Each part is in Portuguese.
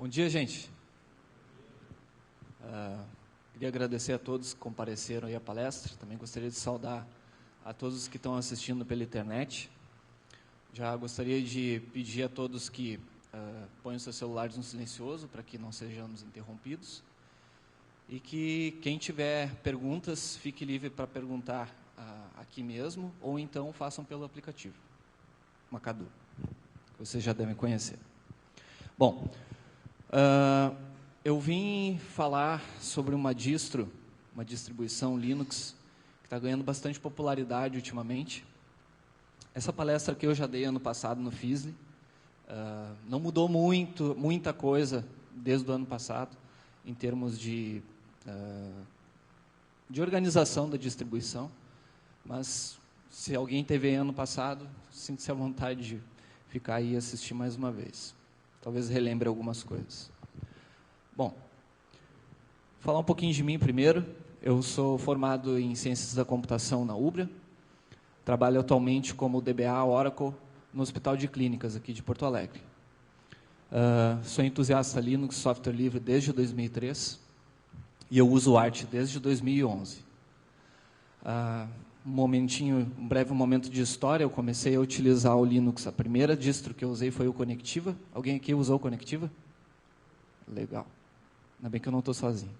Bom dia, gente. Queria agradecer a todos que compareceram aí à palestra. Também gostaria de saudar a todos que estão assistindo pela internet. Já gostaria de pedir a todos que ponham seus celulares no silencioso, para que não sejamos interrompidos. E que quem tiver perguntas, fique livre para perguntar aqui mesmo, ou então façam pelo aplicativo Macadu, que vocês já devem conhecer. Bom, eu vim falar sobre uma distribuição Linux, que está ganhando bastante popularidade ultimamente. Essa palestra que eu já dei ano passado no FISLE, não mudou muita coisa desde o ano passado, em termos de organização da distribuição, mas se alguém teve ano passado, sinta-se à vontade de ficar aí e assistir mais uma vez. Talvez relembre algumas coisas. Bom, falar um pouquinho de mim primeiro. Eu sou formado em Ciências da Computação na UBRA. Trabalho atualmente como DBA Oracle no Hospital de Clínicas aqui de Porto Alegre. Sou entusiasta Linux, software livre desde 2003 e eu uso Arch desde 2011. Um breve momento de história. Eu comecei a utilizar o Linux. A primeira distro que eu usei foi o Conectiva. Alguém aqui usou o Conectiva? Legal. Ainda bem que eu não estou sozinho.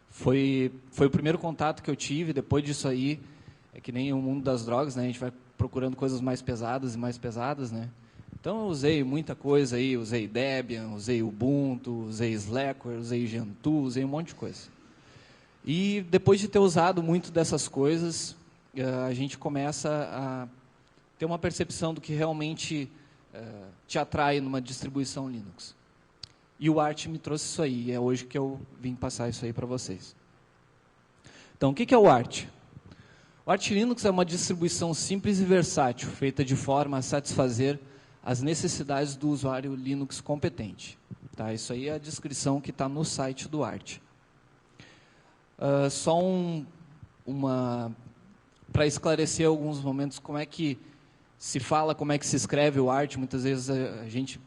Foi o primeiro contato que eu tive. Depois disso aí, é que nem o mundo das drogas, né? A gente vai procurando coisas mais pesadas e mais pesadas, né? Então eu usei muita coisa aí. Usei Debian, usei Ubuntu, usei Slackware, usei Gentoo, usei um monte de coisa. E depois de ter usado muito dessas coisas, a gente começa a ter uma percepção do que realmente te atrai numa distribuição Linux. E o Arch me trouxe isso aí, e é hoje que eu vim passar isso aí para vocês. Então, o que é o Arch? O Arch Linux é uma distribuição simples e versátil, feita de forma a satisfazer as necessidades do usuário Linux competente. Tá? Isso aí é a descrição que está no site do Arch. Só para esclarecer alguns momentos, como é que se fala, como é que se escreve o Arch. Muitas vezes a gente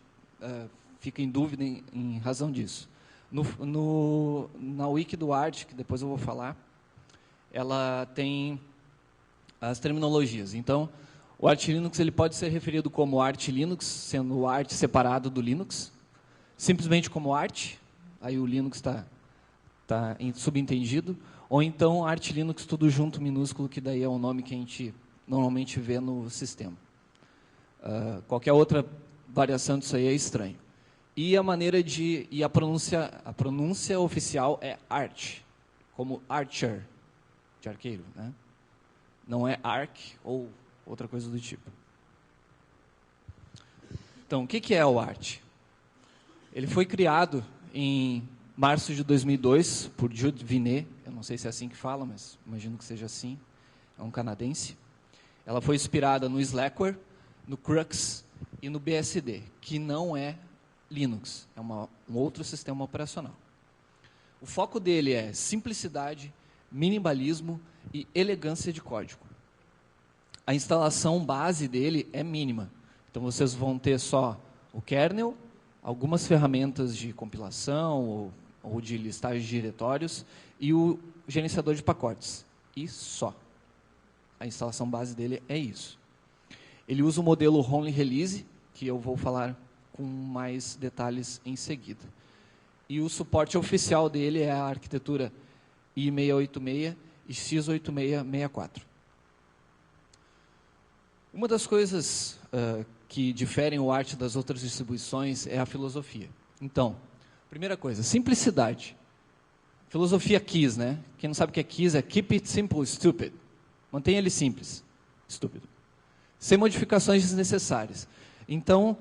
fica em dúvida em razão disso. Na wiki do Arch, que depois eu vou falar, ela tem as terminologias. Então, o Arch Linux ele pode ser referido como Arch Linux, sendo o Arch separado do Linux, simplesmente como Arch, aí o Linux está subentendido, ou então Arch Linux tudo junto, minúsculo, que daí é o nome que a gente normalmente vê no sistema. Qualquer outra variação disso aí é estranho. E a pronúncia oficial é Arch, como Archer, de arqueiro, né? Não é Arc ou outra coisa do tipo. Então, o que é o Arch? Ele foi criado em março de 2002, por Jude Vinet. Eu não sei se é assim que fala, mas imagino que seja assim. É um canadense. Ela foi inspirada no Slackware, no Crux e no BSD, que não é Linux, é um outro sistema operacional. O foco dele é simplicidade, minimalismo e elegância de código. A instalação base dele é mínima. Então, vocês vão ter só o kernel, algumas ferramentas de compilação ou de listagem de diretórios e o gerenciador de pacotes. E só. A instalação base dele é isso. Ele usa o modelo Only Release, que eu vou falar com mais detalhes em seguida. E o suporte oficial dele é a arquitetura i686 e x8664. Uma das coisas que diferem o Arch das outras distribuições é a filosofia. Então, primeira coisa, simplicidade. Filosofia KISS, né? Quem não sabe o que é KISS é Keep It Simple, Stupid. Mantenha ele simples, estúpido. Sem modificações desnecessárias. Então,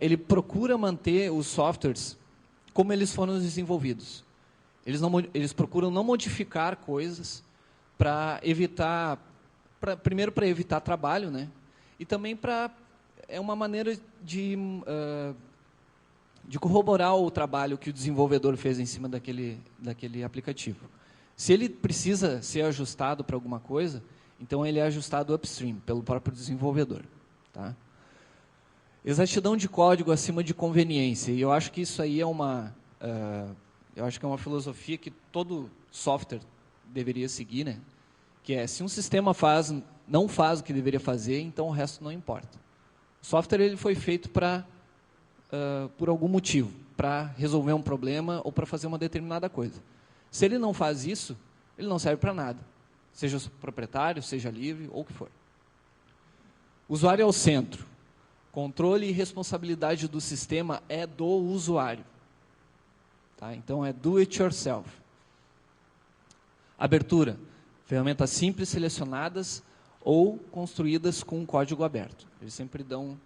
ele procura manter os softwares como eles foram desenvolvidos. Eles procuram não modificar coisas para evitar... primeiro, para evitar trabalho, né? E também é uma maneira de corroborar o trabalho que o desenvolvedor fez em cima daquele aplicativo. Se ele precisa ser ajustado para alguma coisa, então ele é ajustado upstream, pelo próprio desenvolvedor. Tá? Exatidão de código acima de conveniência. E eu acho que isso aí é uma filosofia que todo software deveria seguir, né? Que é, se um sistema não faz o que deveria fazer, então o resto não importa. O software ele foi feito por algum motivo, para resolver um problema ou para fazer uma determinada coisa. Se ele não faz isso, ele não serve para nada. Seja proprietário, seja livre, ou o que for. Usuário é o centro. Controle e responsabilidade do sistema é do usuário. Tá? Então, é do it yourself. Abertura. Ferramentas simples selecionadas ou construídas com código aberto. Eles sempre dão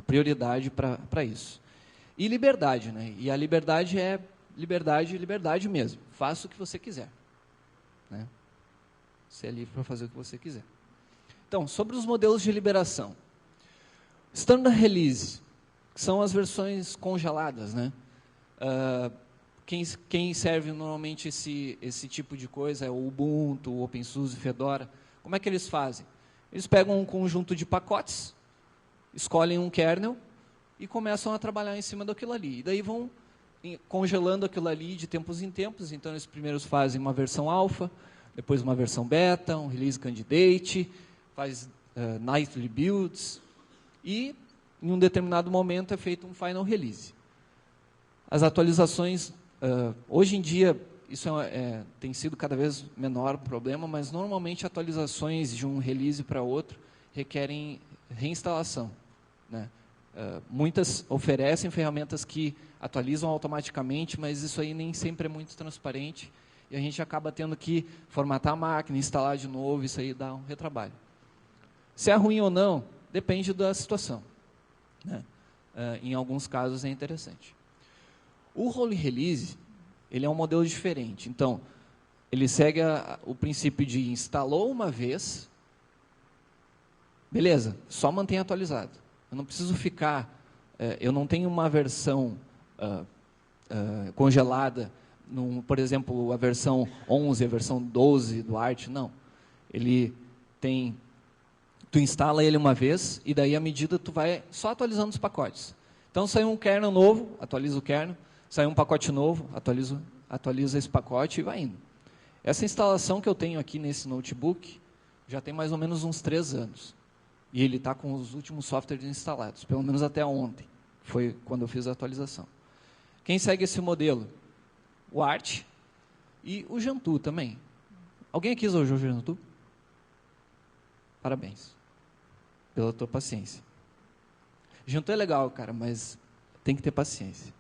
prioridade para isso. E liberdade. Né? E a liberdade é liberdade mesmo. Faça o que você quiser. Né? Você é livre para fazer o que você quiser. Então, sobre os modelos de liberação. Standard Release, que são as versões congeladas, né? Quem serve normalmente esse tipo de coisa é o Ubuntu, o OpenSUSE, Fedora. Como é que eles fazem? Eles pegam um conjunto de pacotes, escolhem um kernel e começam a trabalhar em cima daquilo ali. E daí vão congelando aquilo ali de tempos em tempos. Então, eles primeiros fazem uma versão alpha, depois uma versão beta, um release candidate, faz nightly builds. E, em um determinado momento, é feito um final release. As atualizações, hoje em dia, isso tem sido cada vez menor o problema, mas normalmente atualizações de um release para outro requerem reinstalação. Né? Muitas oferecem ferramentas que atualizam automaticamente, mas isso aí nem sempre é muito transparente, e a gente acaba tendo que formatar a máquina, instalar de novo, isso aí dá um retrabalho. Se é ruim ou não, depende da situação. Né? Em alguns casos é interessante. O Holy Release, ele é um modelo diferente. Então, ele segue o princípio de instalou uma vez, beleza, só mantém atualizado. Eu não preciso ficar, eu não tenho uma versão congelada, por exemplo, a versão 11, a versão 12 do Arch, não. Ele tem... Tu instala ele uma vez e daí, à medida, tu vai só atualizando os pacotes. Então, saiu um kernel novo, atualiza o kernel. Saiu um pacote novo, atualiza esse pacote e vai indo. Essa instalação que eu tenho aqui nesse notebook já tem mais ou menos uns 3 anos. E ele está com os últimos softwares instalados, pelo menos até ontem. Foi quando eu fiz a atualização. Quem segue esse modelo? O Arch e o Gentoo também. Alguém aqui usou o Gentoo? Parabéns pela tua paciência. Gentoo é legal, cara, mas tem que ter paciência.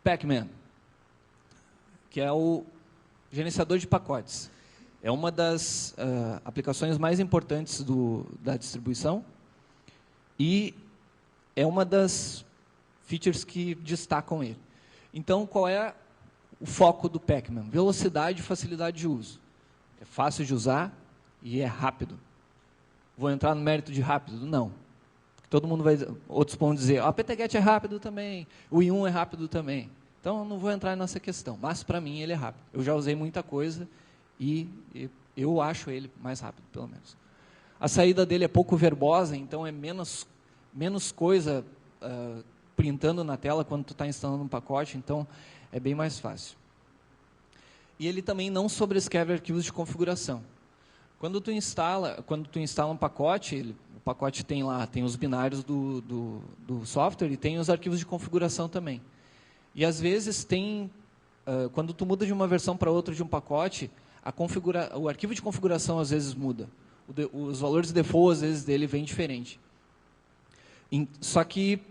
Pacman, que é o gerenciador de pacotes. É uma das aplicações mais importantes da distribuição e é uma das features que destacam ele. Então, qual é o foco do Pacman? Velocidade e facilidade de uso. É fácil de usar e é rápido. Vou entrar no mérito de rápido? Não. Todo mundo outros vão dizer, a PTGet é rápido também, o i1 é rápido também. Então, eu não vou entrar nessa questão, mas para mim ele é rápido. Eu já usei muita coisa e eu acho ele mais rápido, pelo menos. A saída dele é pouco verbosa, então é menos coisa printando na tela quando tu está instalando um pacote, então é bem mais fácil. E ele também não sobrescreve arquivos de configuração. Quando tu instala um pacote, o pacote tem os binários do software e tem os arquivos de configuração também. E às vezes quando tu muda de uma versão para outra de um pacote, o arquivo de configuração às vezes muda. Os valores de default às vezes dele vem diferente. Só que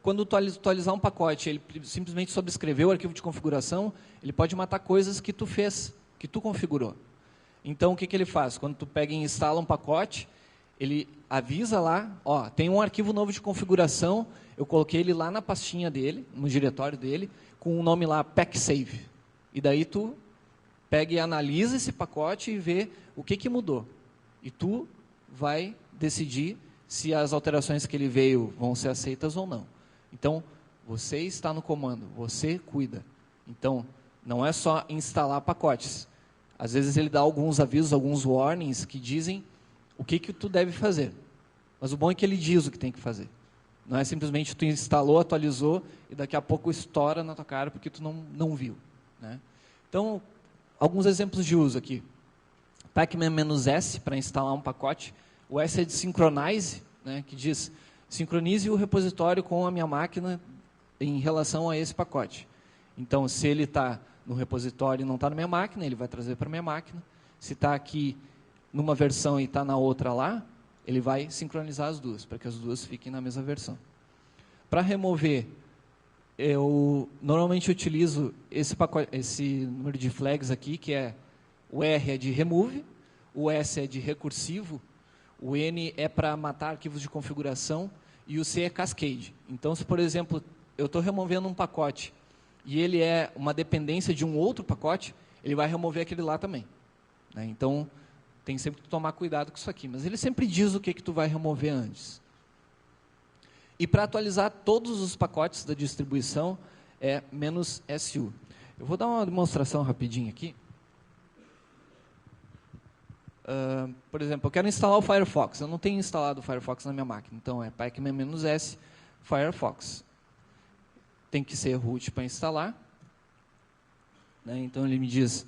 quando tu atualizar um pacote, ele simplesmente sobrescreveu o arquivo de configuração, ele pode matar coisas que tu fez, que tu configurou. Então, o que ele faz? Quando tu pega e instala um pacote, ele avisa lá, tem um arquivo novo de configuração, eu coloquei ele lá na pastinha dele, no diretório dele, com o nome lá, PacSave. E daí tu pega e analisa esse pacote e vê o que mudou. E tu vai decidir se as alterações que ele veio vão ser aceitas ou não. Então, você está no comando, você cuida. Então, não é só instalar pacotes. Às vezes ele dá alguns avisos, alguns warnings que dizem o que tu deve fazer. Mas o bom é que ele diz o que tem que fazer. Não é simplesmente tu instalou, atualizou e daqui a pouco estoura na tua cara porque tu não viu, né? Então, alguns exemplos de uso aqui. Pacman-S para instalar um pacote. O S é de Synchronize, né, que diz, sincronize o repositório com a minha máquina em relação a esse pacote. Então, se ele está no repositório e não está na minha máquina, ele vai trazer para a minha máquina. Se está aqui numa versão e está na outra lá, ele vai sincronizar as duas, para que as duas fiquem na mesma versão. Para remover, eu normalmente utilizo esse número de flags aqui, que é o R é de remove, o S é de recursivo, o N é para matar arquivos de configuração e o C é cascade. Então, se, por exemplo, eu estou removendo um pacote e ele é uma dependência de um outro pacote, ele vai remover aquele lá também, né? Então, tem sempre que tomar cuidado com isso aqui. Mas ele sempre diz o que tu vai remover antes. E para atualizar todos os pacotes da distribuição é "-su". Eu vou dar uma demonstração rapidinho aqui. Por exemplo, eu quero instalar o Firefox. Eu não tenho instalado o Firefox na minha máquina. Então, é pacman-s Firefox. Tem que ser root para instalar, né? Então, ele me diz,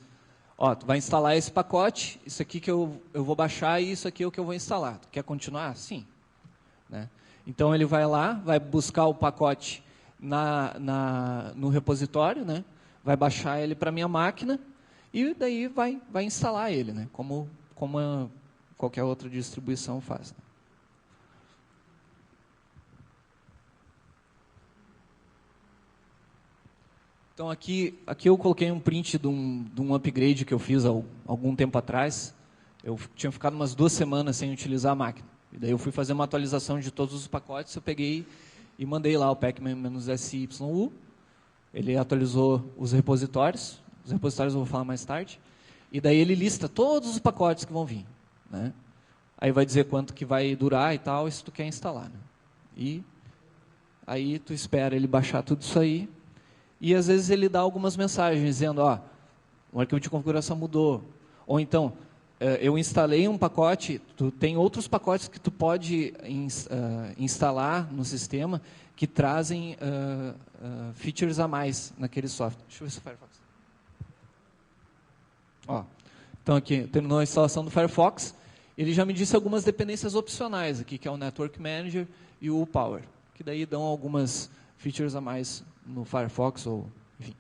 ó, tu vai instalar esse pacote, isso aqui que eu vou baixar e isso aqui é o que eu vou instalar. Tu quer continuar? Sim, né? Então, ele vai lá, vai buscar o pacote no repositório, né? Vai baixar ele para a minha máquina e daí vai instalar ele, né? Como qualquer outra distribuição faz. Então, aqui eu coloquei um print de um upgrade que eu fiz há algum tempo atrás. Eu tinha ficado umas 2 semanas sem utilizar a máquina. E daí eu fui fazer uma atualização de todos os pacotes, eu peguei e mandei lá o pacman-syu. Ele atualizou os repositórios eu vou falar mais tarde. E daí ele lista todos os pacotes que vão vir, né? Aí vai dizer quanto que vai durar e tal, se tu quer instalar, né? E aí tu espera ele baixar tudo isso aí. E às vezes ele dá algumas mensagens dizendo, ó, o arquivo de configuração mudou. Ou então, eu instalei um pacote, tu tem outros pacotes que tu pode instalar no sistema que trazem features a mais naquele software. Deixa eu ver se o Firefox. Ó, então aqui, terminou a instalação do Firefox. Ele já me disse algumas dependências opcionais aqui, que é o Network Manager e o Power, que daí dão algumas features a mais no Firefox, ou enfim.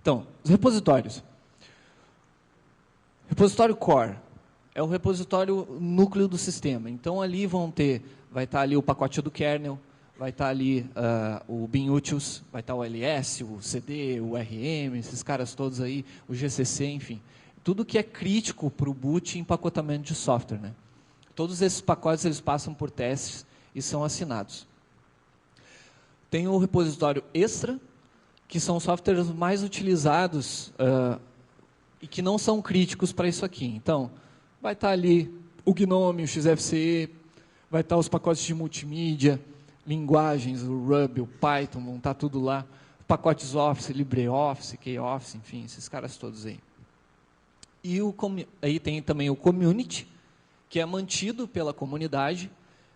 Então, os repositórios. Repositório Core é o repositório núcleo do sistema. Então, ali vai estar ali o pacote do kernel, vai estar ali o binutils, vai estar o ls, o cd, o rm, esses caras todos aí, o gcc, enfim. Tudo que é crítico para o boot e empacotamento de software, né? Todos esses pacotes eles passam por testes e são assinados. Tem o repositório extra, que são softwares mais utilizados e que não são críticos para isso aqui. Então, vai estar ali o GNOME, o XFCE, vai estar os pacotes de multimídia, linguagens, o Ruby, o Python, vão estar tudo lá. Pacotes Office, LibreOffice, KOffice, enfim, esses caras todos aí. E aí tem também o Community, que é mantido pela comunidade,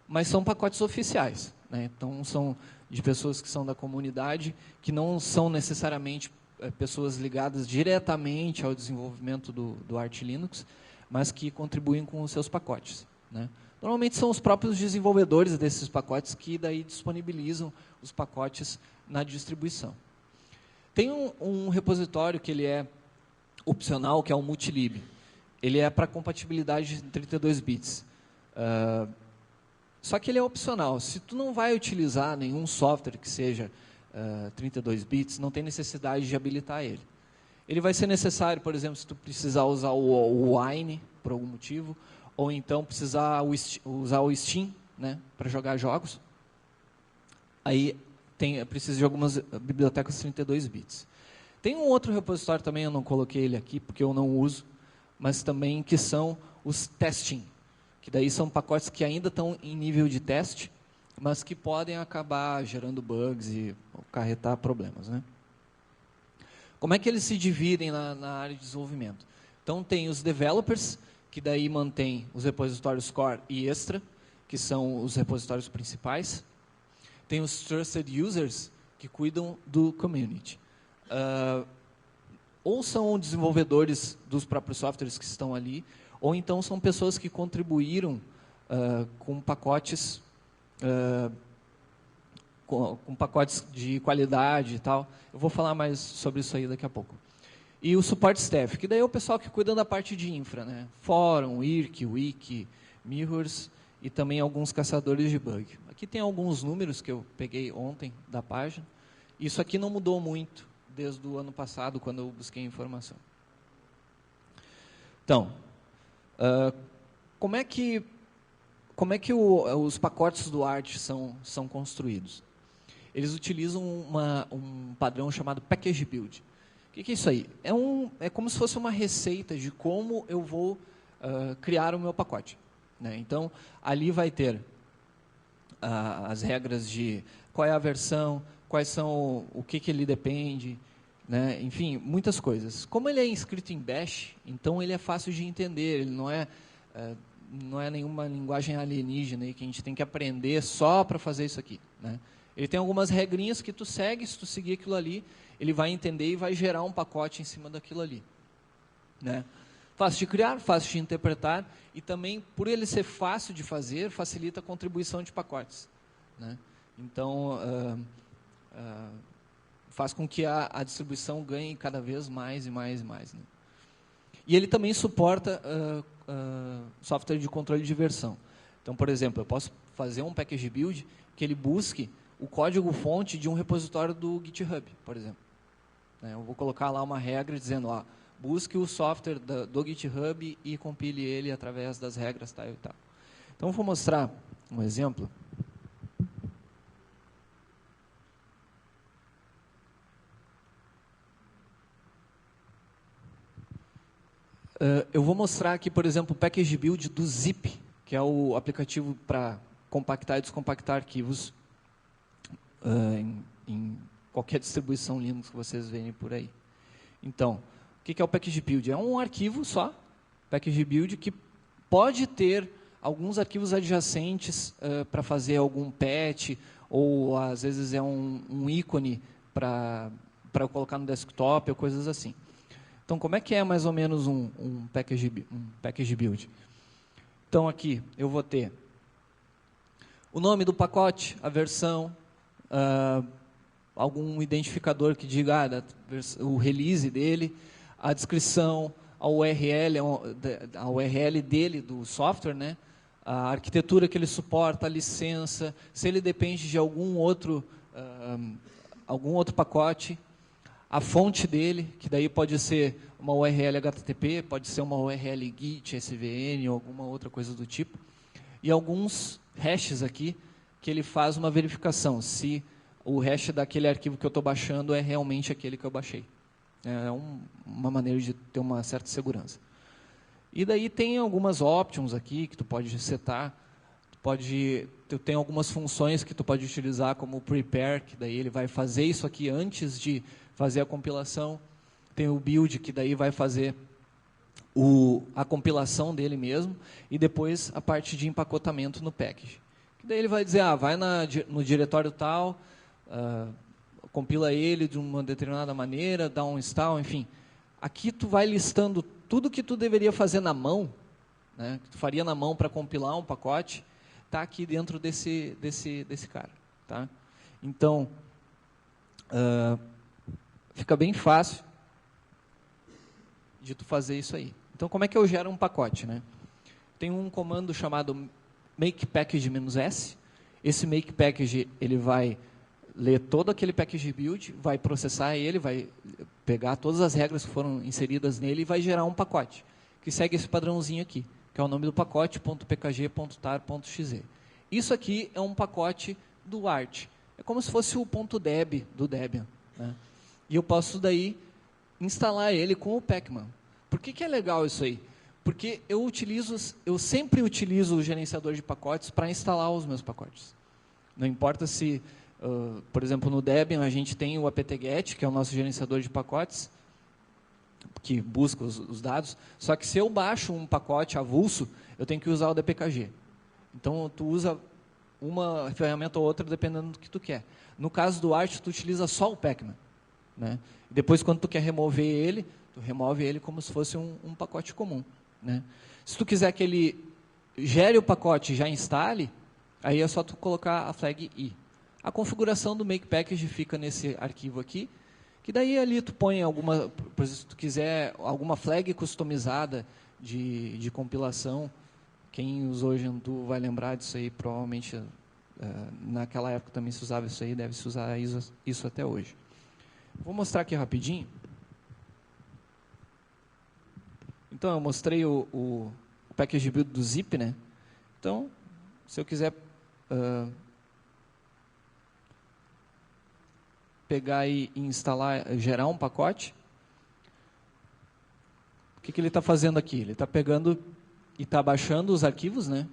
mas são pacotes oficiais, né? Então, são de pessoas que são da comunidade, que não são necessariamente pessoas ligadas diretamente ao desenvolvimento do Arch Linux, mas que contribuem com os seus pacotes, né? Normalmente são os próprios desenvolvedores desses pacotes que daí disponibilizam os pacotes na distribuição. Tem um repositório que ele é opcional, que é o Multilib. Ele é para compatibilidade em 32 bits. Só que ele é opcional. Se tu não vai utilizar nenhum software que seja 32 bits, não tem necessidade de habilitar ele. Ele vai ser necessário, por exemplo, se tu precisar usar o Wine, por algum motivo, ou então precisar usar o Steam, né, para jogar jogos. Aí precisa de algumas bibliotecas 32 bits. Tem um outro repositório também, eu não coloquei ele aqui, porque eu não uso, mas também que são os testing, que daí são pacotes que ainda estão em nível de teste, mas que podem acabar gerando bugs e acarretar problemas, né? Como é que eles se dividem na área de desenvolvimento? Então, tem os developers, que daí mantém os repositórios core e extra, que são os repositórios principais. Tem os trusted users, que cuidam do community. Ou são desenvolvedores dos próprios softwares que estão ali, ou então são pessoas que contribuíram com pacotes com pacotes de qualidade e tal. Eu vou falar mais sobre isso aí daqui a pouco. E o support staff, que daí é o pessoal que cuida da parte de infra, né? Fórum, IRC, Wiki, Mirrors e também alguns caçadores de bug. Aqui tem alguns números que eu peguei ontem da página. Isso aqui não mudou muito desde o ano passado, quando eu busquei informação. Então, como é que os pacotes do Arch são construídos? Eles utilizam um padrão chamado Package Build. O que é isso aí? É como se fosse uma receita de como eu vou criar o meu pacote, né? Então, ali vai ter as regras de qual é a versão, quais são, o que ele depende, né? Enfim, muitas coisas. Como ele é escrito em Bash, então ele é fácil de entender, ele não é nenhuma linguagem alienígena aí que a gente tem que aprender só para fazer isso aqui, né? Ele tem algumas regrinhas que tu segue, se tu seguir aquilo ali, ele vai entender e vai gerar um pacote em cima daquilo ali, né? Fácil de criar, fácil de interpretar, e também, por ele ser fácil de fazer, facilita a contribuição de pacotes, né? Então, faz com que a distribuição ganhe cada vez mais e mais e mais, né? E ele também suporta software de controle de versão. Então, por exemplo, eu posso fazer um package build que ele busque o código-fonte de um repositório do GitHub, por exemplo. Eu vou colocar lá uma regra dizendo, busque o software do GitHub e compile ele através das regras tal e tal. Então, eu vou mostrar um exemplo. Eu vou mostrar aqui, por exemplo, o package build do Zip, que é o aplicativo para compactar e descompactar arquivos em qualquer distribuição Linux que vocês verem por aí. Então, o que é o package build? É um arquivo só, package build, que pode ter alguns arquivos adjacentes para fazer algum patch, ou às vezes é um ícone para colocar no desktop, ou coisas assim. Então, como é que é mais ou menos um package build? Então, aqui eu vou ter o nome do pacote, a versão, algum identificador que diga o release dele, a descrição, a URL dele, do software, né? A arquitetura que ele suporta, a licença, se ele depende de algum outro pacote, a fonte dele, que daí pode ser uma URL HTTP, pode ser uma URL Git, SVN, ou alguma outra coisa do tipo. E alguns hashes aqui, que ele faz uma verificação, se o hash daquele arquivo que eu estou baixando é realmente aquele que eu baixei. É uma maneira de ter uma certa segurança. E daí tem algumas options aqui que tu pode setar. Tu tem algumas funções que tu pode utilizar, como o prepare, que daí ele vai fazer isso aqui antes de fazer a compilação. Tem o build, que daí vai fazer a compilação dele mesmo, e depois a parte de empacotamento no package. Que daí ele vai dizer, vai no diretório tal, compila ele de uma determinada maneira, dá um install, enfim. Aqui tu vai listando tudo que tu deveria fazer na mão, né, que tu faria na mão para compilar um pacote, está aqui dentro desse cara. Tá? Então, fica bem fácil de tu fazer isso aí. Então, como é que eu gero um pacote, né? Tem um comando chamado make package-s. Esse make package, ele vai ler todo aquele package build, vai processar ele, vai pegar todas as regras que foram inseridas nele e vai gerar um pacote, que segue esse padrãozinho aqui, que é o nome do pacote, .pkg.tar.xe. Isso aqui é um pacote do Arch. É como se fosse o .deb do Debian, né? E eu posso daí instalar ele com o Pacman. Por que é legal isso aí? Porque eu sempre utilizo o gerenciador de pacotes para instalar os meus pacotes. Não importa se, por exemplo, no Debian a gente tem o apt-get, que é o nosso gerenciador de pacotes, que busca os dados, só que se eu baixo um pacote avulso, eu tenho que usar o dpkg. Então, tu usa uma ferramenta ou outra dependendo do que tu quer. No caso do Arch, tu utiliza só o Pacman, né? Depois, quando tu quer remover ele, tu remove ele como se fosse um pacote comum, né? Se tu quiser que ele gere o pacote e já instale, aí é só tu colocar a flag i. A configuração do make package fica nesse arquivo aqui, que daí ali tu põe alguma, se tu quiser alguma flag customizada de compilação. Quem usou Gentoo vai lembrar disso aí, provavelmente naquela época também se usava isso aí, deve se usar isso até hoje. Vou mostrar aqui rapidinho. Então, eu mostrei o package build do zip, né? Então, se eu quiser pegar e instalar, gerar um pacote, o que ele está fazendo aqui? Ele está pegando e está baixando os arquivos, né?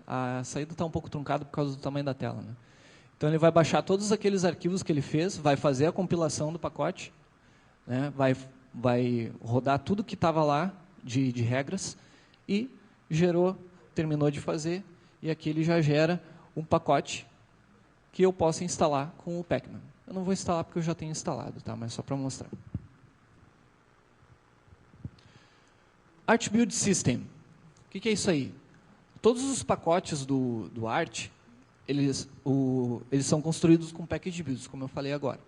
A saída está um pouco truncada por causa do tamanho da tela, né? Então, ele vai baixar todos aqueles arquivos que ele fez, vai fazer a compilação do pacote, né? Vai rodar tudo que estava lá de regras e terminou de fazer, e aqui ele já gera um pacote que eu posso instalar com o Pacman. Eu não vou instalar porque eu já tenho instalado, tá? Mas só para mostrar. Arch Build System. O que é isso aí? Todos os pacotes do Arch, eles são construídos com package builds, como eu falei agora.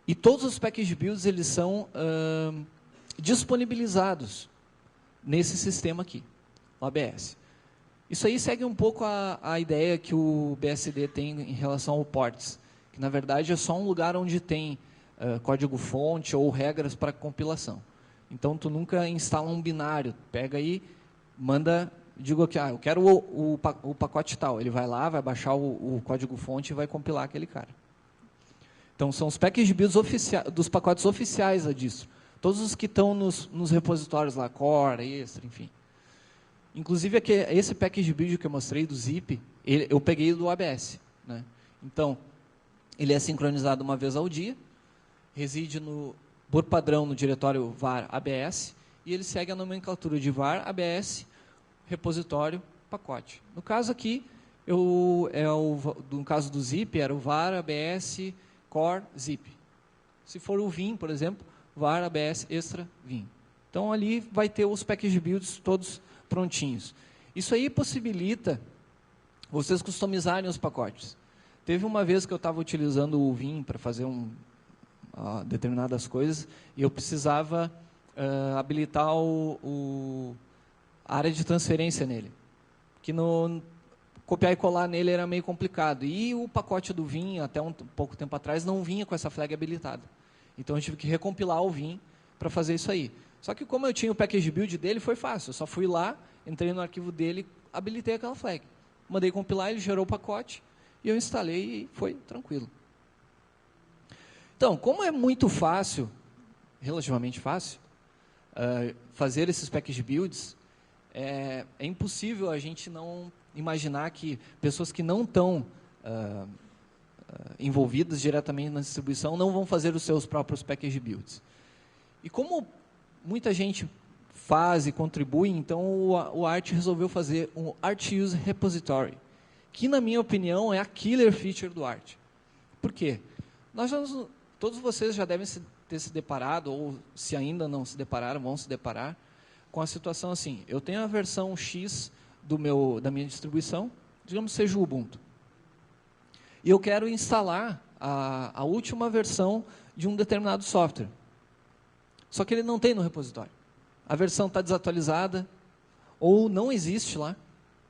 E todos os package builds eles são disponibilizados nesse sistema aqui, o ABS. Isso aí segue um pouco a ideia que o BSD tem em relação ao ports, que na verdade é só um lugar onde tem código-fonte ou regras para compilação. Então, tu nunca instala um binário, pega aí, manda, digo aqui, eu quero o pacote tal, ele vai lá, vai baixar o código-fonte e vai compilar aquele cara. Então, são os package builds dos pacotes oficiais da distro. Todos os que estão nos repositórios lá, core, extra, enfim. Inclusive, esse package build que eu mostrei do zip, eu peguei do ABS, né? Então, ele é sincronizado uma vez ao dia, reside por padrão no diretório var ABS, e ele segue a nomenclatura de var ABS, repositório, pacote. No caso aqui, no caso do zip, era o var ABS core zip. Se for o vim, por exemplo, var ABS extra vim. Então, ali vai ter os package builds todos prontinhos. Isso aí possibilita vocês customizarem os pacotes. Teve uma vez que eu estava utilizando o Vim para fazer determinadas coisas e eu precisava habilitar a área de transferência nele. Que copiar e colar nele era meio complicado. E o pacote do Vim, até um pouco tempo atrás, não vinha com essa flag habilitada. Então, eu tive que recompilar o Vim para fazer isso aí. Só que como eu tinha o package build dele, foi fácil. Eu só fui lá, entrei no arquivo dele, habilitei aquela flag. Mandei compilar, ele gerou o pacote, e eu instalei e foi tranquilo. Então, como é muito fácil, relativamente fácil, fazer esses package builds, é impossível a gente não imaginar que pessoas que não estão envolvidas diretamente na distribuição não vão fazer os seus próprios package builds. E como muita gente faz e contribui, então o Arch resolveu fazer um Arch Use Repository, que, na minha opinião, é a killer feature do Arch. Por quê? Todos vocês já devem ter se deparado, ou se ainda não se depararam, vão se deparar, com a situação assim, eu tenho a versão X da minha distribuição, digamos que seja o Ubuntu, e eu quero instalar a última versão de um determinado software. Só que ele não tem no repositório. A versão está desatualizada, ou não existe lá,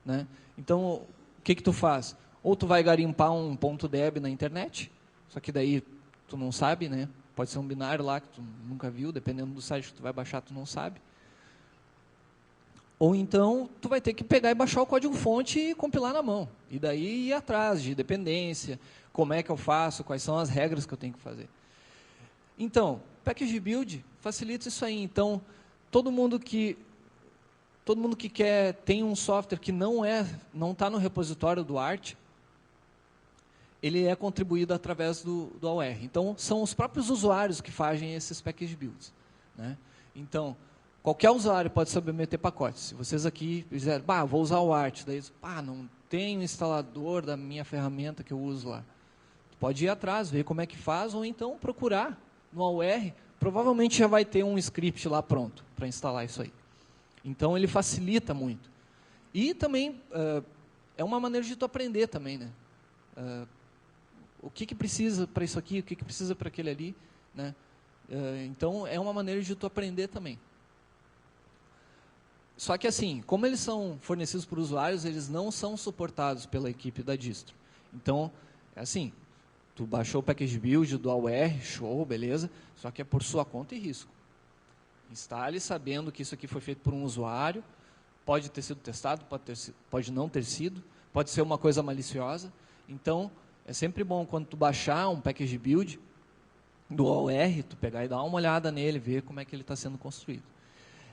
né? Então, o que tu faz? Ou tu vai garimpar um .deb na internet, só que daí tu não sabe, né? Pode ser um binário lá que tu nunca viu, dependendo do site que tu vai baixar, tu não sabe. Ou então, tu vai ter que pegar e baixar o código-fonte e compilar na mão. E daí ir atrás de dependência, como é que eu faço, quais são as regras que eu tenho que fazer. Então, package build facilita isso aí. Então, todo mundo que tem um software que não está no repositório do Arch, ele é contribuído através do AUR. Então, são os próprios usuários que fazem esses package builds, né? Então, qualquer usuário pode submeter pacotes. Se vocês aqui dizerem, vou usar o Arch, daí, não tem um instalador da minha ferramenta que eu uso lá. Pode ir atrás, ver como é que faz, ou então procurar no AUR. Provavelmente já vai ter um script lá pronto para instalar isso aí. Então, ele facilita muito. E também é uma maneira de tu aprender também, né? O que precisa para isso aqui, o que precisa para aquele ali, né? Então, é uma maneira de tu aprender também. Só que assim, como eles são fornecidos por usuários, eles não são suportados pela equipe da distro. Então, é assim, tu baixou o package build do AUR, show, beleza, só que é por sua conta e risco. Instale sabendo que isso aqui foi feito por um usuário, pode ter sido testado, pode não ter sido, pode ser uma coisa maliciosa. Então, é sempre bom quando tu baixar um package build do AUR, tu pegar e dar uma olhada nele, ver como é que ele está sendo construído.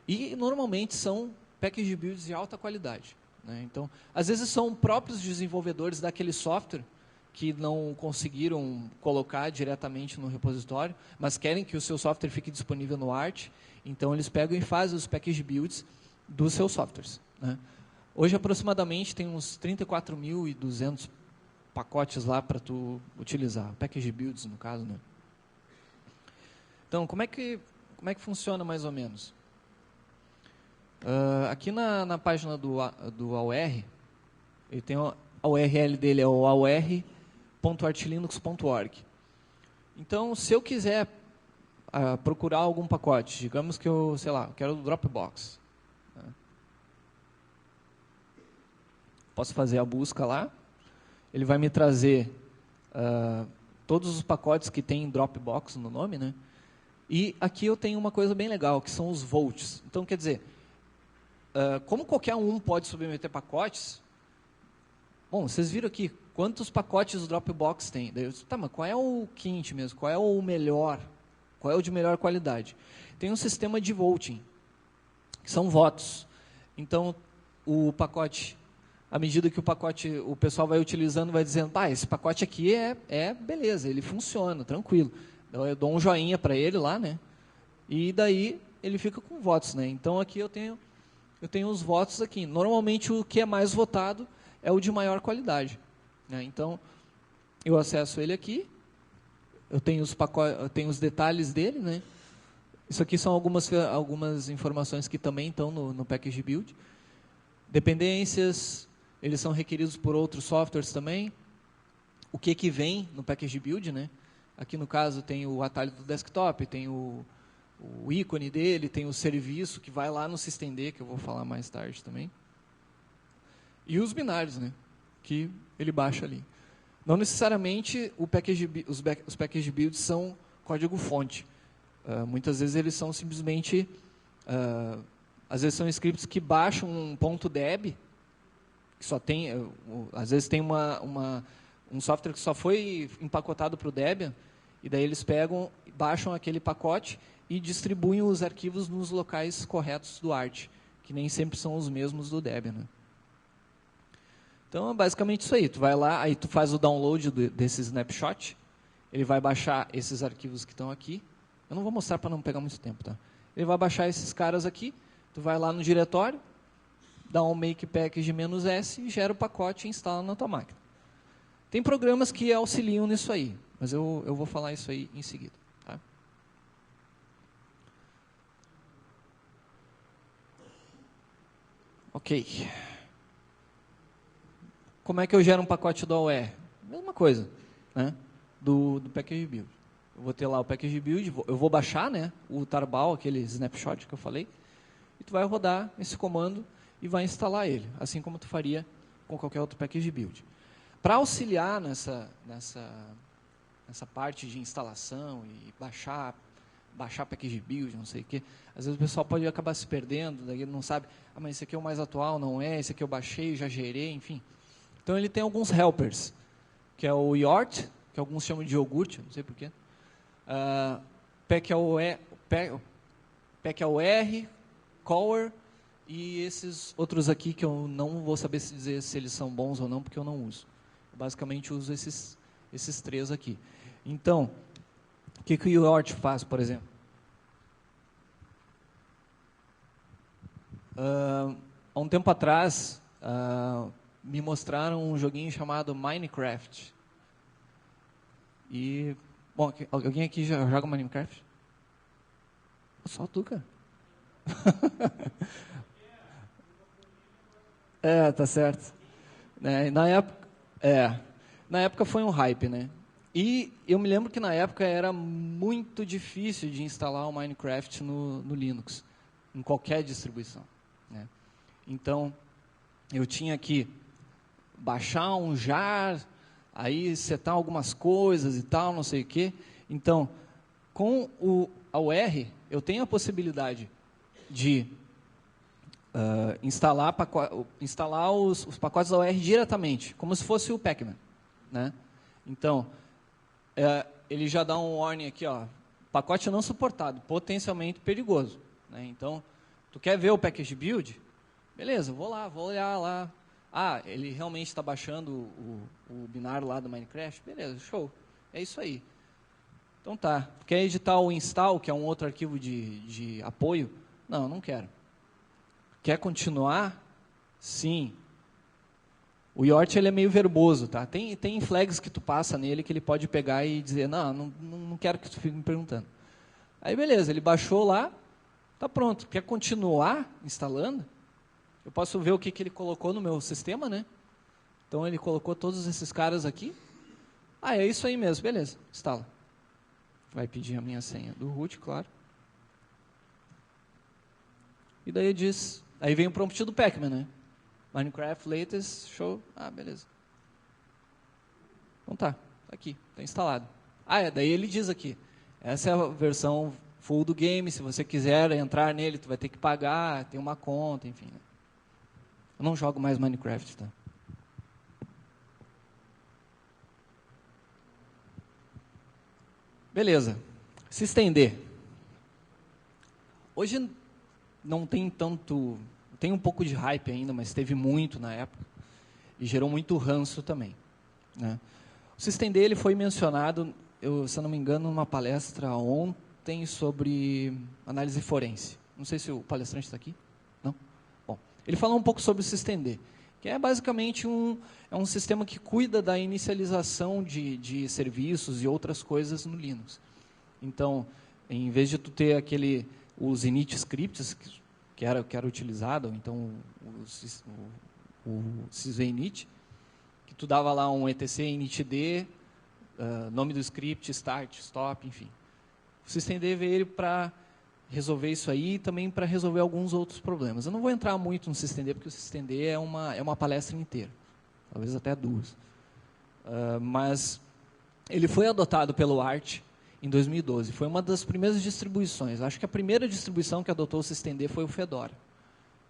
E, normalmente, são package builds de alta qualidade, né? Então, às vezes são próprios desenvolvedores daquele software que não conseguiram colocar diretamente no repositório, mas querem que o seu software fique disponível no Arch, então eles pegam e fazem os package builds dos seus softwares, né? Hoje, aproximadamente, tem uns 34.200 pacotes lá para tu utilizar, package builds, no caso, né? Então, como é que funciona mais ou menos? Aqui na página do AUR, ele tem a URL dele, é o aur.archlinux.org. Então, se eu quiser procurar algum pacote, digamos que eu, quero o Dropbox, né? Posso fazer a busca lá, ele vai me trazer todos os pacotes que tem Dropbox no nome, né? E aqui eu tenho uma coisa bem legal, que são os volts. Então, quer dizer, como qualquer um pode submeter pacotes, bom, vocês viram aqui quantos pacotes o Dropbox tem. Daí eu disse, mas qual é o quente mesmo? Qual é o melhor? Qual é o de melhor qualidade? Tem um sistema de voting, que são votos. Então, o pacote, à medida que o pessoal vai utilizando, vai dizendo, esse pacote aqui é beleza, ele funciona, tranquilo. Então, eu dou um joinha para ele lá, né? E daí ele fica com votos, né? Então, aqui eu tenho os votos aqui. Normalmente, o que é mais votado é o de maior qualidade, né? Então, eu acesso ele aqui, eu tenho os detalhes dele, né? Isso aqui são algumas informações que também estão no package build. Dependências, eles são requeridos por outros softwares também. O que vem no package build, né? Aqui, no caso, tem o atalho do desktop, tem o ícone dele, tem o serviço que vai lá no systemd, que eu vou falar mais tarde também. E os binários, né, que ele baixa ali. Não necessariamente os package builds são código-fonte. Muitas vezes eles são simplesmente... às vezes são scripts que baixam um .deb, que só tem... às vezes tem um software que só foi empacotado para o Debian, e daí eles baixam aquele pacote e distribuem os arquivos nos locais corretos do Arch, que nem sempre são os mesmos do Debian, né? Então, é basicamente isso aí. Tu vai lá, aí tu faz o download desse snapshot, ele vai baixar esses arquivos que estão aqui. Eu não vou mostrar para não pegar muito tempo, tá? Ele vai baixar esses caras aqui, tu vai lá no diretório, dá um make package -s, gera o pacote e instala na tua máquina. Tem programas que auxiliam nisso aí, mas eu vou falar isso aí em seguida. Tá? Ok. Como é que eu gero um pacote do AUR? Mesma coisa, né? Do package build. Eu vou ter lá o package build, eu vou baixar, né, o tarball, aquele snapshot que eu falei, e tu vai rodar esse comando e vai instalar ele, assim como tu faria com qualquer outro package build. Para auxiliar nessa parte de instalação e baixar package build, não sei o quê, às vezes o pessoal pode acabar se perdendo, daí ele não sabe, mas esse aqui é o mais atual, não é, esse aqui eu baixei, já gerei, enfim. Então ele tem alguns helpers, que é o Yort, que alguns chamam de iogurte, não sei porquê, PackAUR, Core e esses outros aqui que eu não vou saber dizer se eles são bons ou não, porque eu não uso. Eu basicamente uso esses três aqui. Então, o que o Yort faz, por exemplo? Há um tempo atrás, me mostraram um joguinho chamado Minecraft. E, bom, alguém aqui já joga Minecraft? Só tu, cara. Tá certo. Na época foi um hype, né? E eu me lembro que na época era muito difícil de instalar o Minecraft no Linux, em qualquer distribuição, né? Então, eu tinha que baixar um jar, aí setar algumas coisas e tal, não sei o quê. Então, com a UR, eu tenho a possibilidade de instalar os pacotes da UR diretamente, como se fosse o Pacman, né? Então, ele já dá um warning aqui, ó, pacote não suportado, potencialmente perigoso, né? Então, tu quer ver o package build? Beleza, vou olhar lá. Ah, ele realmente está baixando o binário lá do Minecraft? Beleza, show. É isso aí. Então tá. Quer editar o install, que é um outro arquivo de apoio? Não, não quero. Quer continuar? Sim. O Yort ele é meio verboso, tá? Tem flags que tu passa nele que ele pode pegar e dizer, não quero que tu fique me perguntando. Aí beleza, ele baixou lá, tá pronto. Quer continuar instalando? Eu posso ver o que ele colocou no meu sistema, né? Então ele colocou todos esses caras aqui. Ah, é isso aí mesmo, beleza, instala. Vai pedir a minha senha do root, claro. E daí diz, aí vem o prompt do Pacman, né? Minecraft latest, show, beleza. Então tá aqui, tá instalado. Daí ele diz aqui, essa é a versão full do game, se você quiser entrar nele, tu vai ter que pagar, tem uma conta, enfim, né? Eu não jogo mais Minecraft, tá? Beleza. Se estender. Hoje não tem tanto... Tem um pouco de hype ainda, mas teve muito na época. E gerou muito ranço também, né? O se estender, ele foi mencionado, se eu não me engano, numa palestra ontem sobre análise forense. Não sei se o palestrante está aqui. Não? Bom, ele falou um pouco sobre o se estender, que é basicamente um sistema que cuida da inicialização de serviços e outras coisas no Linux. Então, em vez de tu ter os init scripts que era utilizado, então o sysinit, que tu dava lá um etc initd, nome do script, start, stop, enfim. O systemd veio para resolver isso aí e também para resolver alguns outros problemas. Eu não vou entrar muito no systemd, porque o systemd é uma palestra inteira, talvez até duas. Mas ele foi adotado pelo Arch em 2012. Foi uma das primeiras distribuições. Acho que a primeira distribuição que adotou o systemd foi o Fedora.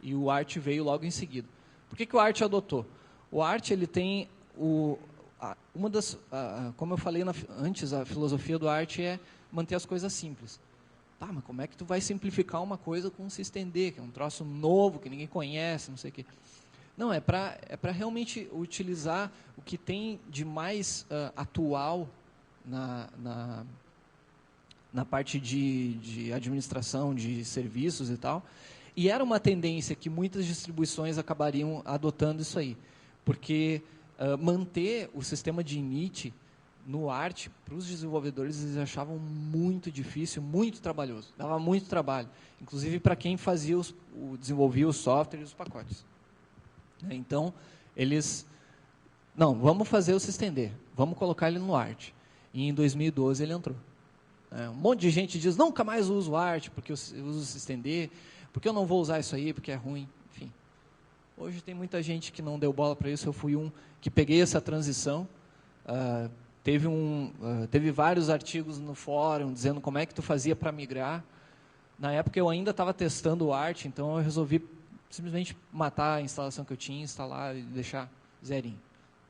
E o Arch veio logo em seguida. Por que o Arch adotou? O Arch ele tem como eu falei antes, a filosofia do Arch é manter as coisas simples. Tá, mas como é que tu vai simplificar uma coisa com o systemd, que é um troço novo, que ninguém conhece, não sei o quê. Não, é para realmente utilizar o que tem de mais atual na parte de administração de serviços e tal. E era uma tendência que muitas distribuições acabariam adotando isso aí. Porque manter o sistema de init no Arch, para os desenvolvedores, eles achavam muito difícil, muito trabalhoso. Dava muito trabalho. Inclusive para quem desenvolvia o software e os pacotes. Então, vamos fazer o systemd, vamos colocar ele no Arch. E em 2012 ele entrou. Um monte de gente diz, nunca mais uso o Arch, porque eu uso o systemd, porque eu não vou usar isso aí, porque é ruim. Enfim, hoje tem muita gente que não deu bola para isso, eu fui um que peguei essa transição. Teve vários artigos no fórum dizendo como é que tu fazia para migrar. Na época eu ainda estava testando o Arch, então eu resolvi simplesmente matar a instalação que eu tinha, instalar e deixar zerinho,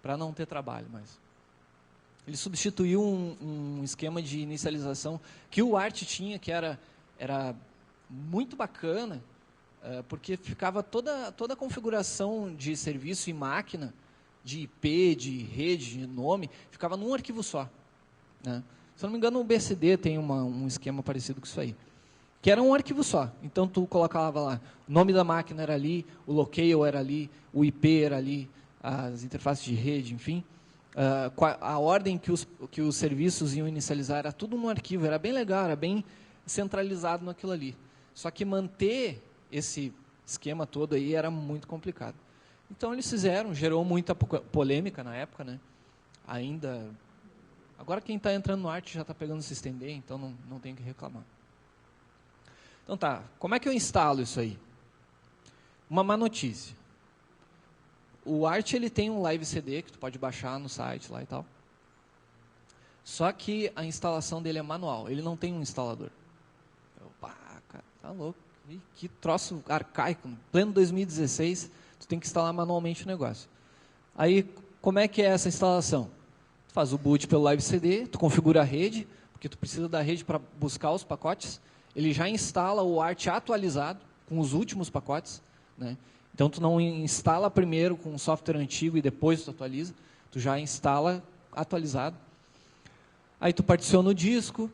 para não ter trabalho mais. Ele substituiu um esquema de inicialização que o Arch tinha, que era muito bacana, porque ficava toda a configuração de serviço e máquina, de IP, de rede, de nome, ficava num arquivo só, né? Se eu não me engano, o BCD tem um esquema parecido com isso aí. que era um arquivo só. Então, tu colocava lá, o nome da máquina era ali, o locale era ali, o IP era ali, as interfaces de rede, enfim. A ordem que os serviços iam inicializar era tudo num arquivo, era bem legal, era bem centralizado naquilo ali. Só que manter esse esquema todo aí era muito complicado. Então, eles fizeram, gerou muita polêmica na época, né? Ainda... Agora, quem está entrando no Arch já está pegando o SystemD, então não tem que reclamar. Então tá, como é que eu instalo isso aí? Uma má notícia. O Arch ele tem um live CD que tu pode baixar no site lá e tal. Só que a instalação dele é manual, ele não tem um instalador. Opa, cara, tá louco. Que troço arcaico, em pleno 2016, tu tem que instalar manualmente o negócio. Aí, como é que é essa instalação? Tu faz o boot pelo live CD, tu configura a rede, porque tu precisa da rede para buscar os pacotes. Ele já instala o Arch atualizado, com os últimos pacotes, né? Então, tu não instala primeiro com um software antigo e depois tu atualiza, tu já instala atualizado. Aí tu particiona o disco,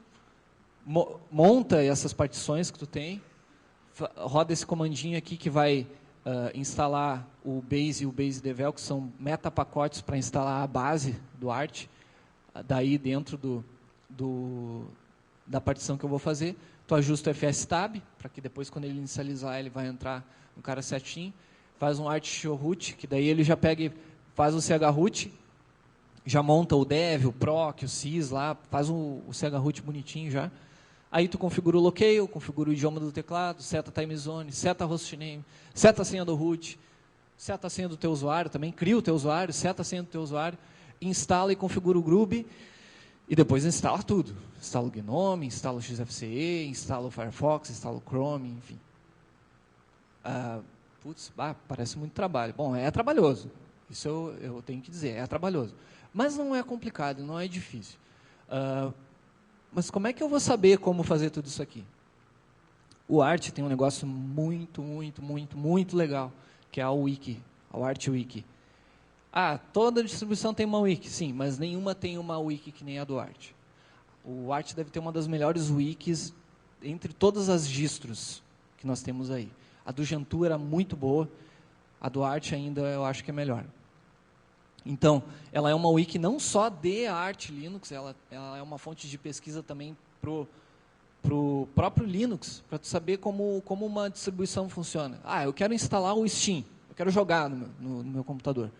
monta essas partições que tu tem, roda esse comandinho aqui que vai instalar o Base e o Base Devel, que são metapacotes para instalar a base do Arch, daí dentro da partição que eu vou fazer. Tu ajusta o FS-Tab, para que depois, quando ele inicializar, ele vai entrar no cara certinho. Faz um Arch Show Root, que daí ele já pega e faz o chroot, já monta o dev, o proc, o sys lá, faz o chroot bonitinho já. Aí tu configura o locale, configura o idioma do teclado, seta time zone, seta hostname, seta a senha do root, seta a senha do teu usuário também, cria o teu usuário, seta a senha do teu usuário, instala e configura o Groovy, e depois instala tudo. Instala o Gnome, instala o XFCE, instala o Firefox, instala o Chrome, enfim. Parece muito trabalho. Bom, é trabalhoso. Isso eu tenho que dizer, é trabalhoso. Mas não é complicado, não é difícil. Mas como é que eu vou saber como fazer tudo isso aqui? O Arch tem um negócio muito, muito, muito, muito legal, que é a Wiki, a Arch Wiki. Toda distribuição tem uma wiki, sim, mas nenhuma tem uma wiki que nem a do Arch. O Arch deve ter uma das melhores wikis entre todas as distros que nós temos aí. A do Gentoo era muito boa, a do Arch ainda eu acho que é melhor. Então, ela é uma wiki não só de Arch Linux, ela é uma fonte de pesquisa também para o próprio Linux, para tu saber como uma distribuição funciona. Eu quero instalar o Steam, eu quero jogar no meu computador.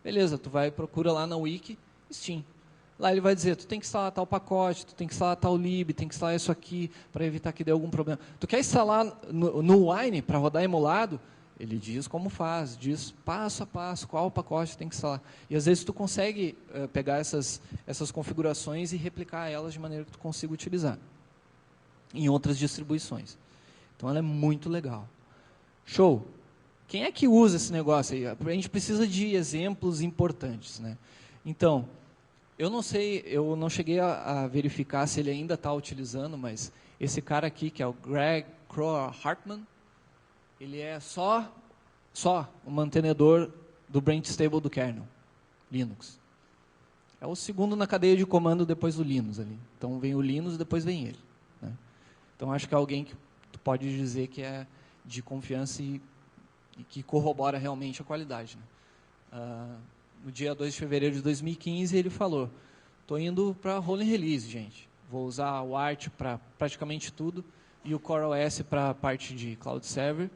Beleza, tu vai procura lá na wiki, Steam. Lá ele vai dizer, tu tem que instalar tal pacote, tu tem que instalar tal lib, tem que instalar isso aqui, para evitar que dê algum problema. Tu quer instalar no Wine, para rodar emulado? Ele diz como faz, diz passo a passo, qual pacote tem que instalar. E às vezes tu consegue pegar essas configurações e replicar elas de maneira que tu consiga utilizar em outras distribuições. Então ela é muito legal. Show! Quem é que usa esse negócio aí? A gente precisa de exemplos importantes, né? Então, eu não sei, eu não cheguei a verificar se ele ainda está utilizando, mas esse cara aqui, que é o Greg Kroah-Hartman, ele é só o mantenedor do branch stable do kernel, Linux. É o segundo na cadeia de comando depois do Linux ali. Então vem o Linux e depois vem ele, né? Então acho que é alguém que tu pode dizer que é de confiança e que corrobora realmente a qualidade, né? No dia 2 de fevereiro de 2015 ele falou, estou indo para rolling release, gente. Vou usar o Arch para praticamente tudo e o CoreOS para a parte de Cloud Server.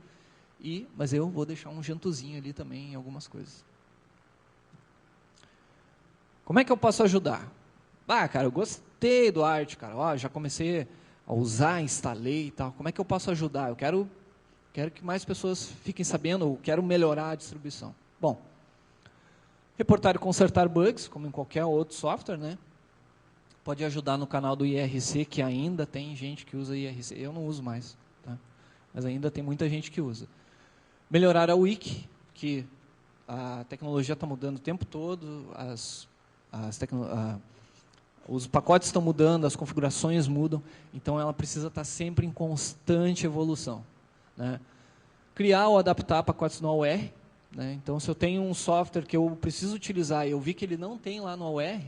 Mas eu vou deixar um Gentoozinho ali também em algumas coisas. Como é que eu posso ajudar? Cara, eu gostei do Arch, cara. Já comecei a usar, instalei e tal. Como é que eu posso ajudar? Eu quero que mais pessoas fiquem sabendo, eu quero melhorar a distribuição. Bom, reportar e consertar bugs, como em qualquer outro software, né? Pode ajudar no canal do IRC, que ainda tem gente que usa IRC. Eu não uso mais, tá? Mas ainda tem muita gente que usa. Melhorar a wiki, que a tecnologia está mudando o tempo todo, os pacotes estão mudando, as configurações mudam, então ela precisa estar sempre em constante evolução, né? Criar ou adaptar pacotes no AUR, né? Então, se eu tenho um software que eu preciso utilizar e eu vi que ele não tem lá no AUR,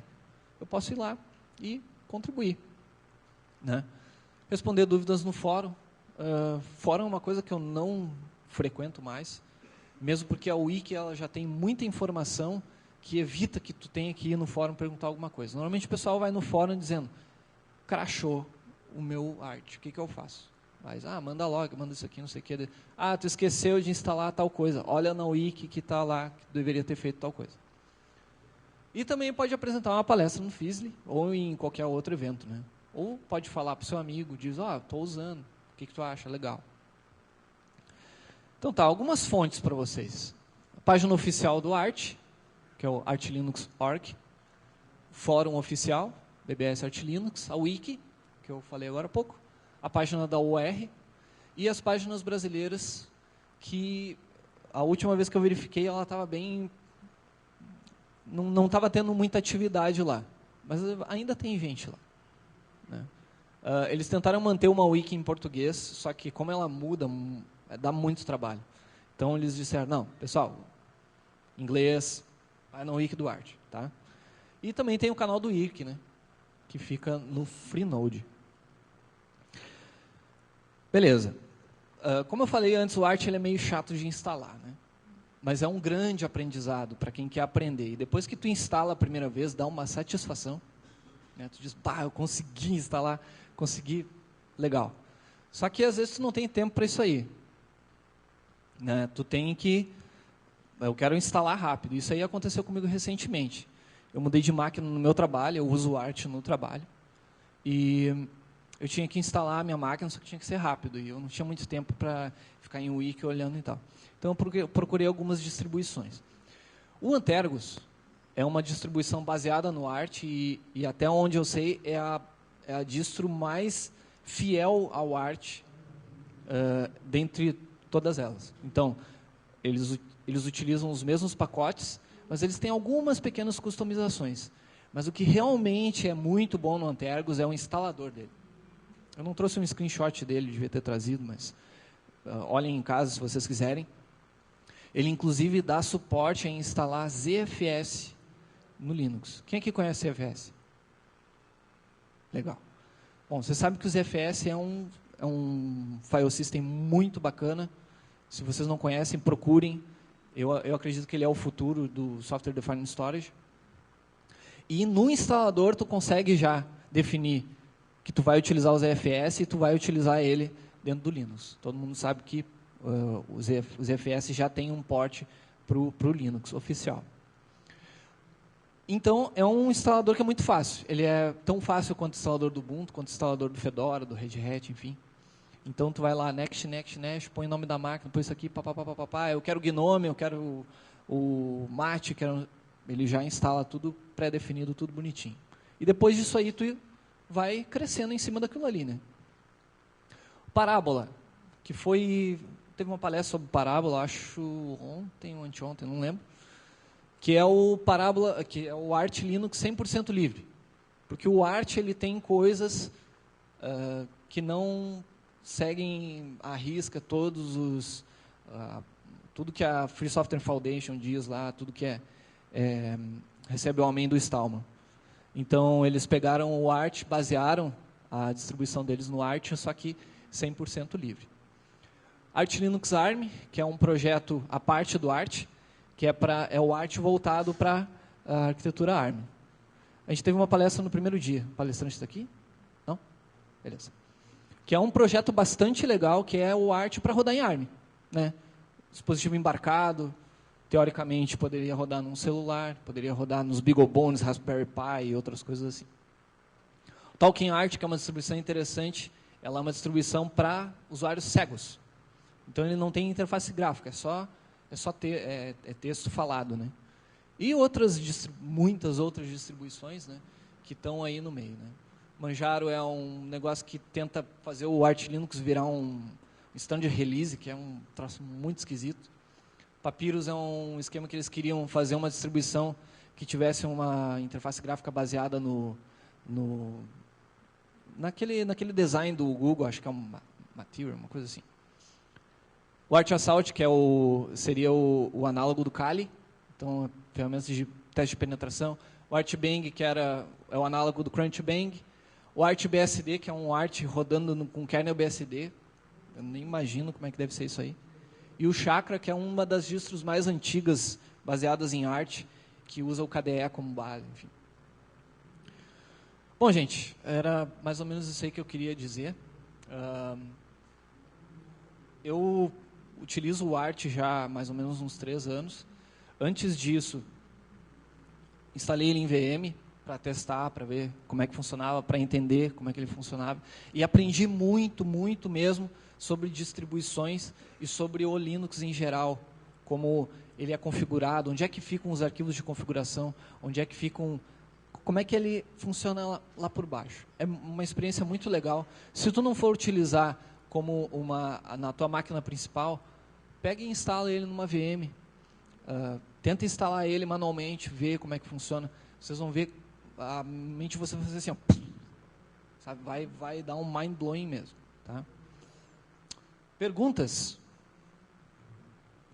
eu posso ir lá e contribuir, né? Responder dúvidas no fórum. Fora uma coisa que eu não frequento mais, mesmo porque a Wiki ela já tem muita informação que evita que tu tenha que ir no fórum perguntar alguma coisa. Normalmente o pessoal vai no fórum dizendo, crashou o meu art, o que eu faço? Mas, manda log, manda isso aqui, não sei o que. Tu esqueceu de instalar tal coisa. Olha na Wiki que está lá, que deveria ter feito tal coisa. E também pode apresentar uma palestra no Fizzly ou em qualquer outro evento, né? Ou pode falar para o seu amigo, diz, estou usando, o que tu acha? Legal. Então algumas fontes para vocês. A página oficial do Art, que é o artlinux.org, fórum oficial, BBS Art Linux, a Wiki, que eu falei agora há pouco, a página da UR e as páginas brasileiras, que a última vez que eu verifiquei, ela estava bem... Não estava tendo muita atividade lá, mas ainda tem gente lá. Né? Eles tentaram manter uma wiki em português, só que como ela muda, dá muito trabalho. Então eles disseram, não, pessoal, inglês, vai na wiki do Art. Tá? E também tem o canal do IRC, né? Que fica no Freenode. Beleza. Como eu falei antes, o Art ele é meio chato de instalar, né? Mas é um grande aprendizado para quem quer aprender. E depois que tu instala a primeira vez, dá uma satisfação. Né? Tu diz, eu consegui instalar, consegui, legal. Só que às vezes tu não tem tempo para isso aí. Né? Tu tem que, eu quero instalar rápido. Isso aí aconteceu comigo recentemente. Eu mudei de máquina no meu trabalho, eu uso o Art no trabalho. E eu tinha que instalar a minha máquina, só que tinha que ser rápido. E eu não tinha muito tempo para ficar em wiki olhando e tal. Então, eu procurei algumas distribuições. O Antergos é uma distribuição baseada no Art e até onde eu sei, é a distro mais fiel ao Art dentre todas elas. Então, eles utilizam os mesmos pacotes, mas eles têm algumas pequenas customizações. Mas o que realmente é muito bom no Antergos é o instalador dele. Eu não trouxe um screenshot dele, devia ter trazido, mas olhem em casa se vocês quiserem. Ele, inclusive, dá suporte a instalar ZFS no Linux. Quem aqui conhece ZFS? Legal. Bom, você sabe que o ZFS é um file system muito bacana. Se vocês não conhecem, procurem. Eu acredito que ele é o futuro do Software Defined Storage. E no instalador, tu consegue já definir que tu vai utilizar o ZFS e tu vai utilizar ele dentro do Linux. Todo mundo sabe que o ZFS já tem um port para o Linux oficial. Então, é um instalador que é muito fácil. Ele é tão fácil quanto o instalador do Ubuntu, quanto o instalador do Fedora, do Red Hat, enfim. Então, tu vai lá, next, põe o nome da máquina, põe isso aqui, eu quero o Gnome, eu quero o Mate, ele já instala tudo pré-definido, tudo bonitinho. E depois disso aí, tu vai crescendo em cima daquilo ali, né? Parábola, que teve uma palestra sobre Parábola, acho ontem ou anteontem, não lembro, que é o Parábola, que é o Art Linux 100% livre. Porque o Art ele tem coisas que não seguem à risca todos tudo que a Free Software Foundation diz lá, tudo que recebe o amém do Stallman. Então, eles pegaram o Art, basearam a distribuição deles no Art, só que 100% livre. Art Linux ARM, que é um projeto à parte do Art, que é o Art voltado para a arquitetura ARM. A gente teve uma palestra no primeiro dia. O palestrante está aqui? Não? Beleza. Que é um projeto bastante legal, que é o Art para rodar em ARM. Né? Dispositivo embarcado, teoricamente poderia rodar num celular, poderia rodar nos BeagleBones, Raspberry Pi e outras coisas assim. O Talking Art, que é uma distribuição interessante, ela é uma distribuição para usuários cegos. Então, ele não tem interface gráfica, é só texto falado. Né? E muitas outras distribuições, né, que estão aí no meio. Né? Manjaro é um negócio que tenta fazer o Art Linux virar um standard release, que é um troço muito esquisito. Papyrus é um esquema que eles queriam fazer uma distribuição que tivesse uma interface gráfica baseada naquele design do Google, acho que é um Material, uma coisa assim. O Art Assault, que seria o análogo do Kali, então, ferramentas de teste de penetração. O ArtBang, que é o análogo do CrunchBang. O ArtBSD, que é um Art rodando com kernel BSD, Eu nem imagino como é que deve ser isso aí. E o Chakra, que é uma das distros mais antigas, baseadas em Arch, que usa o KDE como base, enfim. Bom, gente, era mais ou menos isso aí que eu queria dizer. Eu utilizo o Arch já há mais ou menos uns 3 anos. Antes disso, instalei ele em VM para testar, para ver como é que funcionava, para entender como é que ele funcionava. E aprendi muito, muito mesmo sobre distribuições e sobre o Linux em geral, como ele é configurado, onde é que ficam os arquivos de configuração, onde é que ficam, como é que ele funciona lá por baixo. É uma experiência muito legal. Se tu não for utilizar como na tua máquina principal, pega e instala ele numa VM. Tenta instalar ele manualmente, ver como é que funciona. Vocês vão ver, a mente você vai fazer assim, ó, sabe? Vai dar um mind blowing mesmo. Tá? Perguntas?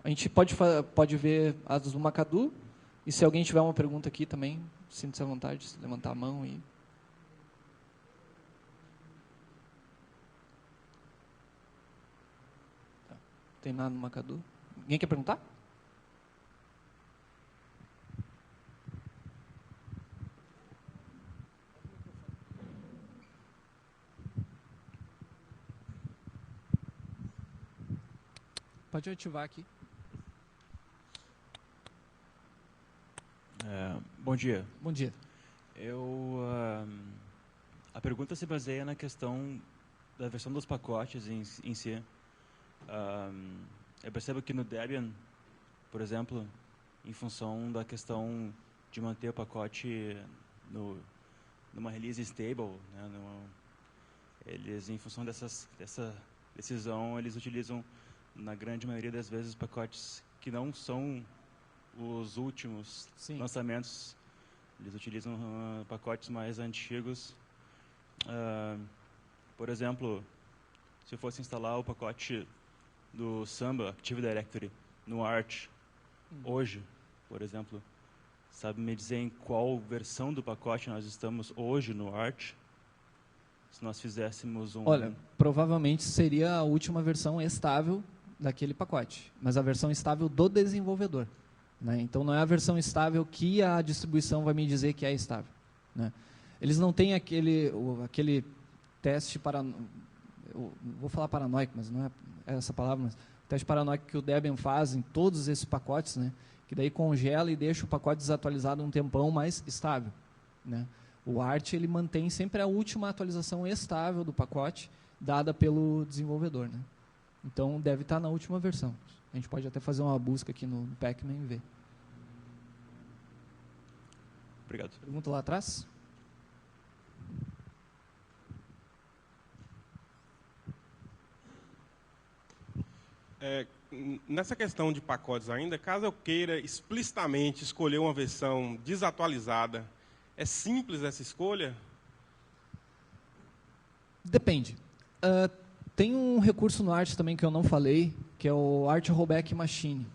A gente pode ver as do Macadu. E se alguém tiver uma pergunta aqui também, sinta-se à vontade de levantar a mão. Não tem nada no Macadu. Ninguém quer perguntar? Pode ativar aqui. Bom dia. Bom dia. A pergunta se baseia na questão da versão dos pacotes em si. Eu percebo que no Debian, por exemplo, em função da questão de manter o pacote numa release stable, né, eles, em função dessa decisão, eles utilizam, na grande maioria das vezes, pacotes que não são os últimos lançamentos. Eles utilizam pacotes mais antigos. Por exemplo, se eu fosse instalar o pacote do Samba Active Directory no Arch, hoje, por exemplo, sabe me dizer em qual versão do pacote nós estamos hoje no Arch? Se nós fizéssemos Olha, provavelmente seria a última versão estável daquele pacote, mas a versão estável do desenvolvedor. Né? Então, não é a versão estável que a distribuição vai me dizer que é estável. Né? Eles não têm aquele teste vou falar paranoico, mas não é essa palavra, mas o teste paranoico que o Debian faz em todos esses pacotes, né? Que daí congela e deixa o pacote desatualizado um tempão mais estável. Né? O Arch ele mantém sempre a última atualização estável do pacote, dada pelo desenvolvedor. Né? Então, deve estar na última versão. A gente pode até fazer uma busca aqui no Pacman e ver. Obrigado. Pergunta lá atrás? Nessa questão de pacotes ainda, caso eu queira explicitamente escolher uma versão desatualizada, é simples essa escolha? Depende. Tem um recurso no Arch também que eu não falei, que é o Arch Rollback Machine,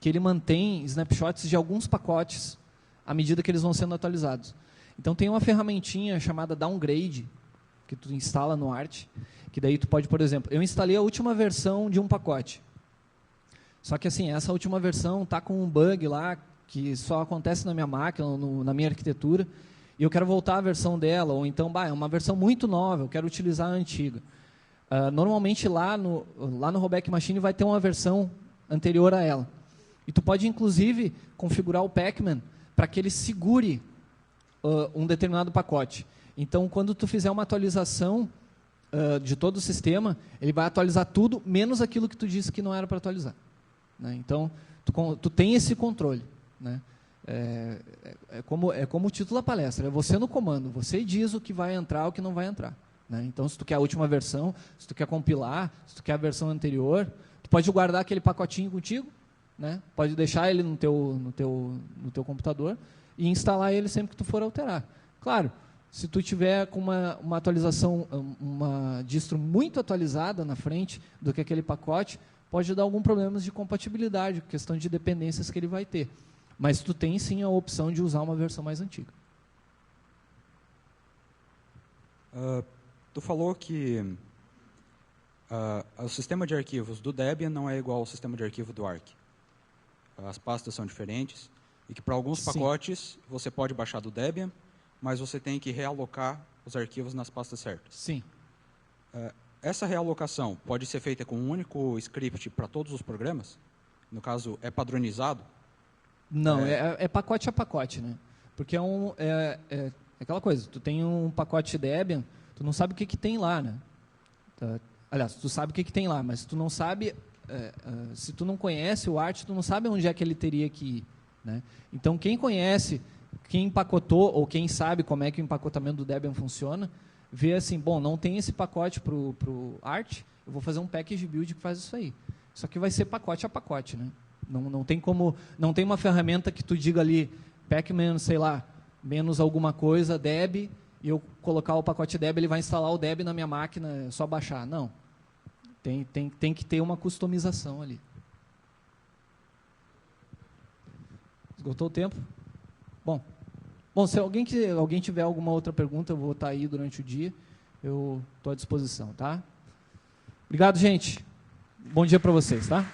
que ele mantém snapshots de alguns pacotes à medida que eles vão sendo atualizados. Então tem uma ferramentinha chamada Downgrade, que tu instala no Arch, que daí tu pode, por exemplo, eu instalei a última versão de um pacote. Só que assim, essa última versão está com um bug lá, que só acontece na minha máquina, na minha arquitetura, e eu quero voltar à versão dela, ou então, é uma versão muito nova, eu quero utilizar a antiga. Normalmente lá no Rollback Machine vai ter uma versão anterior a ela. E tu pode, inclusive, configurar o Pacman para que ele segure um determinado pacote. Então, quando tu fizer uma atualização de todo o sistema, ele vai atualizar tudo, menos aquilo que tu disse que não era para atualizar. Né? Então, tu tem esse controle. Né? É como o título da palestra, é você no comando, você diz o que vai entrar, o que não vai entrar. Né? Então, se tu quer a última versão, se tu quer compilar, se tu quer a versão anterior, tu pode guardar aquele pacotinho contigo, né? Pode deixar ele no teu computador e instalar ele sempre que tu for alterar. Claro, se tu tiver com uma atualização, uma distro muito atualizada na frente do que aquele pacote, pode dar algum problema de compatibilidade, questão de dependências que ele vai ter. Mas tu tem sim a opção de usar uma versão mais antiga. Tu falou que O sistema de arquivos do Debian não é igual ao sistema de arquivo do Arch. As pastas são diferentes e que para alguns pacotes você pode baixar do Debian, mas você tem que realocar os arquivos nas pastas certas. Sim. Essa realocação pode ser feita com um único script para todos os programas? No caso, é padronizado? Não, é pacote a pacote, né? Porque é aquela coisa, tu tem um pacote Debian, tu não sabe o que tem lá, né? Aliás, tu sabe o que tem lá, mas tu não sabe, se tu não conhece o Arch, tu não sabe onde é que ele teria que ir, né? Então, quem conhece, quem empacotou, ou quem sabe como é que o empacotamento do Debian funciona, vê assim, bom, não tem esse pacote para o Arch, eu vou fazer um package build que faz isso aí. Só que vai ser pacote a pacote, né? Não tem como, não tem uma ferramenta que tu diga ali, pacman, sei lá, menos alguma coisa, deb, e eu colocar o pacote deb, ele vai instalar o deb na minha máquina, é só baixar. Não. Tem que ter uma customização ali. Esgotou o tempo? Bom, se alguém tiver alguma outra pergunta, eu vou estar aí durante o dia. Eu estou à disposição, tá? Obrigado, gente. Bom dia para vocês, tá?